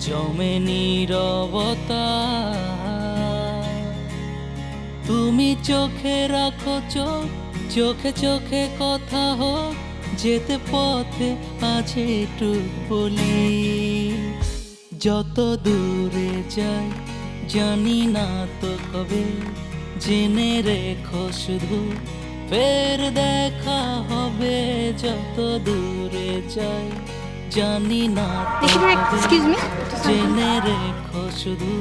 জমে নীরবতা, তুমি চোখে রাখো চোখ, চোখে চোখে কথা হোক, যেতে পথে আজ একটু বলি। যত দূরে যাই জানি না তো কবে, জেনে রেখো শুধু ফের দেখা হবে। যত দূরে যাই জানি না তো কবে, জেনে রেখো শুধু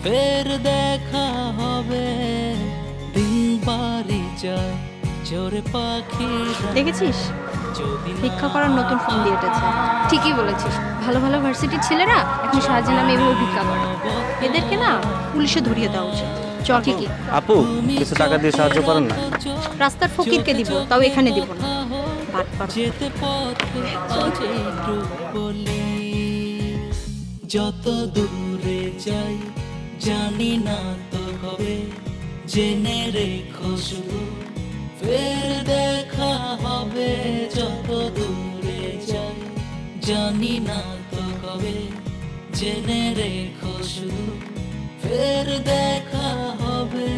ফের দেখা হবে। দিন বাড়ি যায় জোরে পাখি, দেখেছিস ভিক্ষা করার নতুন ফোন দিয়ে উঠেছে। ঠিকই বলেছিস, ভালো ভালো ভার্সিটির ছেলেরা এখন সাহায্য নামে এভাবে ভিক্ষা করে। এদেরকে না পুলিশে ধরিয়ে দেওয়া উচিত। চল ঠিকই। আপু কিছু টাকা দিয়ে সাহায্য করেন না? রাস্তার ফকিরকে দিব, তাও এখানে দিব না। যেতে পথে বাজে একটু বলি। যত দূরে যাই জানি না তো কবে, জেনে রেখো শুধু ফের দেখা হবে। যত দূরে যাই জানি না তো কবে, জেনে রেখো শুধু ফের দেখা হবে।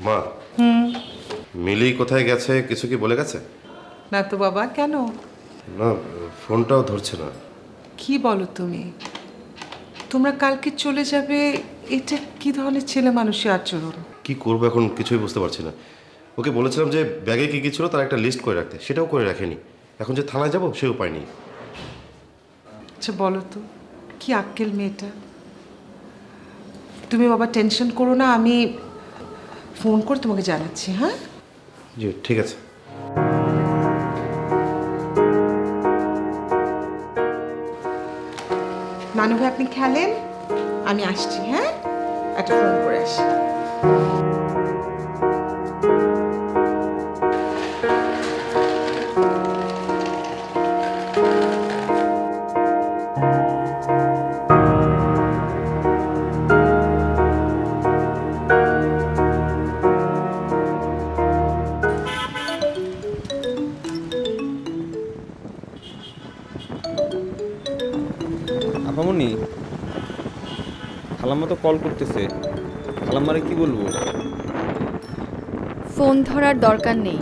মা, মিলি কোথায় গেছে কিছু কি বলে গেছে? না তো বাবা, কেন? না, ফোনটাও ধরছে না। কি বলো তুমি? তোমরা কালকে চলে যাবে, এটা কি ধরনের ছেলে মানুষের আচরণ? কি করবো এখন কিছুই বুঝতে পারছি না। ওকে বলেছিলাম যে ব্যাগে কি কি ছিল তার একটা লিস্ট করে রাখতে, সেটাও করে রাখেনি। এখন যে থানায় যাব সে উপায় নেই। আচ্ছা বলো তো, কি আক্কেল মেয়েটা। তুমি বাবা টেনশন করো না, আমি ফোন করে তোমাকে জানাচ্ছি। হ্যাঁ জি ঠিক আছে। নানু ভাই আপনি খেলেন, আমি আসছি। হ্যাঁ একটা ফোন করে আসি। আপামনি, খালাম্মা তো কল করতেছে, খালাম্মারে কি বলবো? ফোন ধরার দরকার নেই,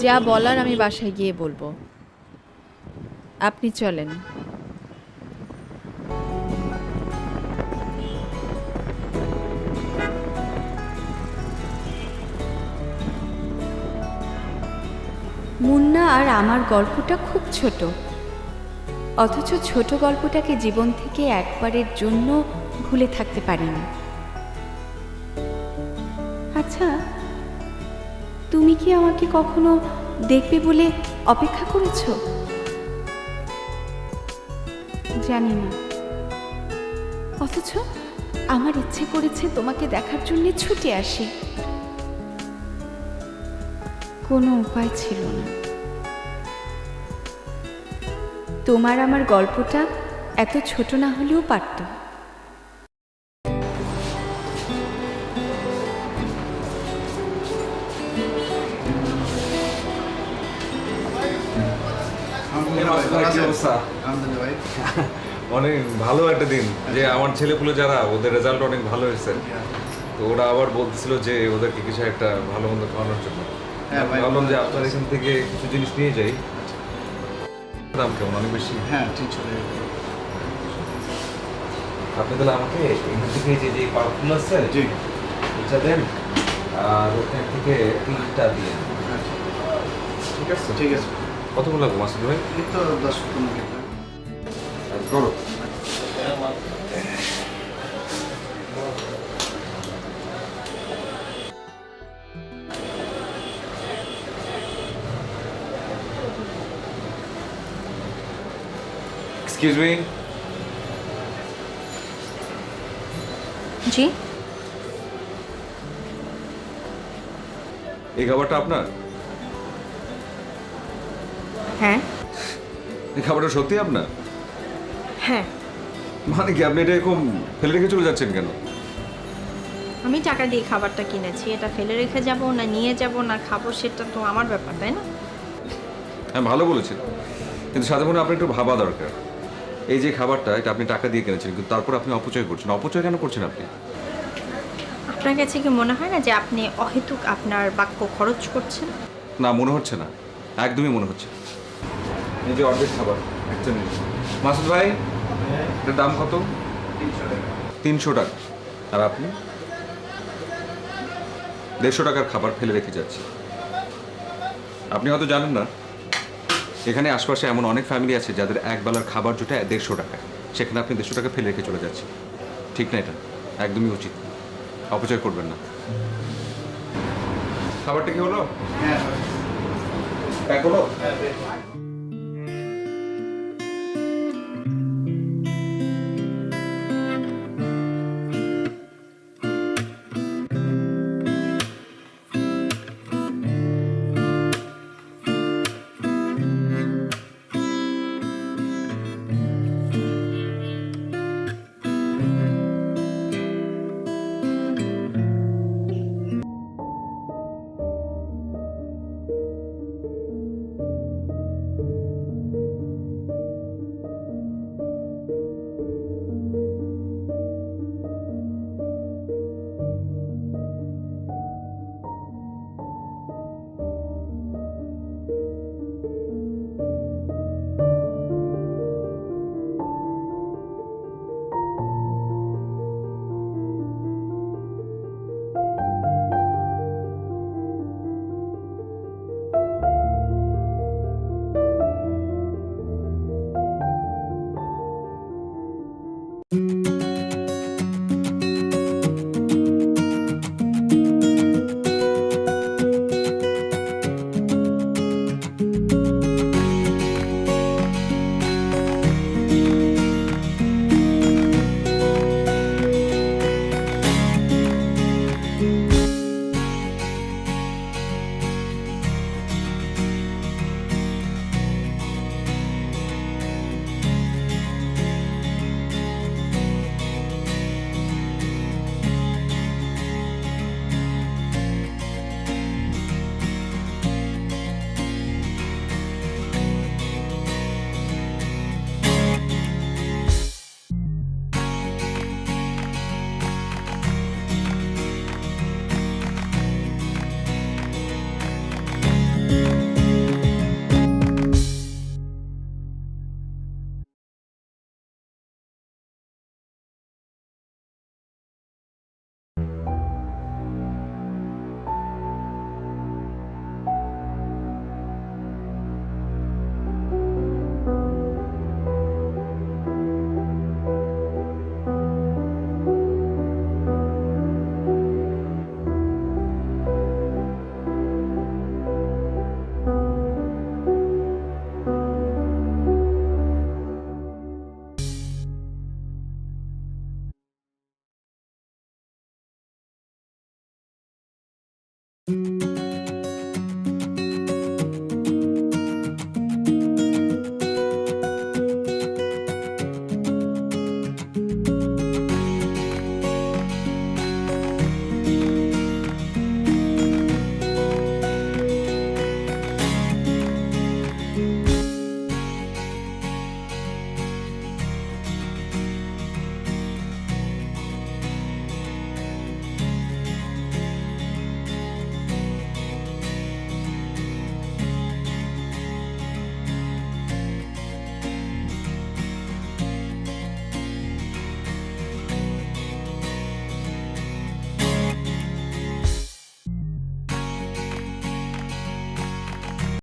যা বলার আমি বাসায় গিয়ে বলবো। আপনি চলেন। মুন্না আর আমার গল্পটা খুব ছোট, অথচ ছোট গল্পটাকে জীবন থেকে একবারের জন্য ভুলে থাকতে পারিনি। আচ্ছা, তুমি কি আমাকে কখনো দেখবে বলে অপেক্ষা করেছো? জানি না, অথচ আমার ইচ্ছে করেছে তোমাকে দেখার জন্য ছুটে আসি। কোনো উপায় ছিল না। তোমার আমার গল্পটা এত ছোট না হলেও পারত। অনেক ভালো একটা দিন যে আমার ছেলেপুলে যারা ওদের রেজাল্ট অনেক ভালো হয়েছে, তো ওরা আবার বলতেছিল যে ওদেরকে কিছু একটা ভালো মন্দ খাওয়ানোর জন্য। ভাবলাম যে আপনার এখান থেকে কিছু জিনিস নিয়ে যাই। দাম কেমন? অনেক বেশি? হ্যাঁ ঠিক চলে যাবে। আপনি তাহলে আমাকে এখান থেকে যে পার্কগুলো আছে জি এটা দেন, আর ওখান থেকে 3টা দিয়ে দেন। ঠিক আছে? ঠিক আছে। কতগুলো লাগবে মাসুদ ভাই? এই তো 10-15 মিনিট। করো। Excuse me. জি এই খাবারটা আপনার? হ্যাঁ এই খাবারটা সত্যি আপনার? হ্যাঁ মানে কি আপনি এটা এরকম ফেলে রেখে চলে যাচ্ছেন কেন? আমি টাকা দিয়ে খাবারটা কিনেছি, এটা ফেলে রেখে যাব না নিয়ে যাব না খাবো সেটা তো আমার ব্যাপার, তাই না? হ্যাঁ ভালো বলেছেন, কিন্তু সাথে মনে আপনার একটু ভাবা দরকার। এই যে খাবারটা এটা আপনি টাকা দিয়ে কিনেছেন, কিন্তু তারপর আপনি অপচয় করছেন। অপচয় কেন করছেন আপনি? আপনার কাছে কি মনে হয় না যে আপনি অহেতুক আপনার বাক্য খরচ করছেন? না, মনে হচ্ছে না, একদমই মনে হচ্ছে। এই যে অর্ধেক খাবার একটা মিনিট। মাসুদ ভাই, এটার দাম কত? 300 টাকা। আর আপনি 150 টাকার খাবার ফেলে রেখে যাচ্ছে। আপনি হয়তো জানেন না, এখানে আশপাশে এমন অনেক ফ্যামিলি আছে যাদের একবেলার খাবার জুটে 150 টাকা, সেখানে আপনি 150 টাকা ফেলে রেখে চলে যাচ্ছে। ঠিক না, এটা একদমই উচিত। অপচয় করবেন না। খাবারটা কি হলো? হ্যাঁ প্যাক হলো? হ্যাঁ